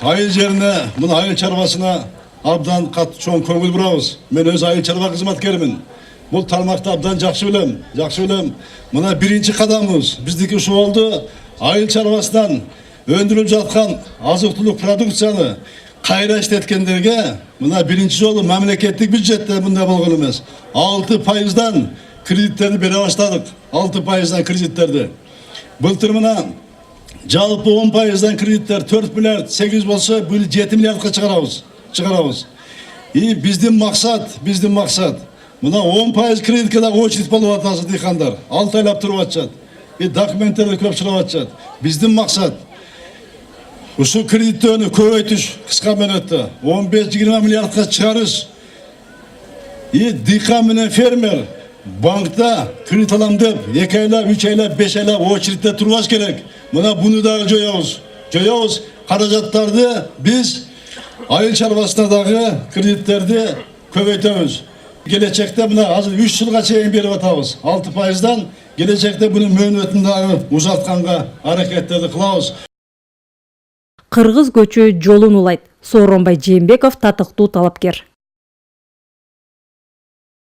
Айыл жеріне, мына айыл чарбасына абдан қатты чоң көңіл бұрабыз. Мен өз айыл чарба қызматкерімін. Бұл тармақты абдан жақсы білем. Мына бірінші қадамымыз. Біздікі шу болды, айыл чарбасынан өндіріліп жатқан азық-түлік продукцияны қайра işleткендерге мына бірінші жолы мемлекеттік бюджетте мұнда болған емес. 6%-дан кредиттерді бере баштадық. 6%-дан кредиттерді. Былтыр мына жалпы 10%-дан кредиттер 4 миллиард 8 болса, бұл 7 миллиардқа шығарабыз. И біздің мақсат, мына 10% кредитке да очередь болып атасы дихандар. 6 айлап тұрып атчат. И документтерді көп сұрап атчат. Біздің мақсат, осы кредиттені көбейтіш қысқа мөнетті 15-20 миллиардқа шығарыш. И дихан менен фермер банкта кредит алам деп 2 айлап, 3 айлап, 5 айлап очередте тұрбаш керек. Мына бұны да жоябыз. Қаражаттарды біз айыл чарбасынадағы кредиттерді көбейтеміз. Келечекте мына азыр 3 жылға чейин беріп атабыз. 6%-дан келечекте бұны мөөнөтүндөгү узартканга аракеттерди кылабыз. Кыргыз көчү жолун улайт. Сооронбай Жээнбеков татыктуу талапкер.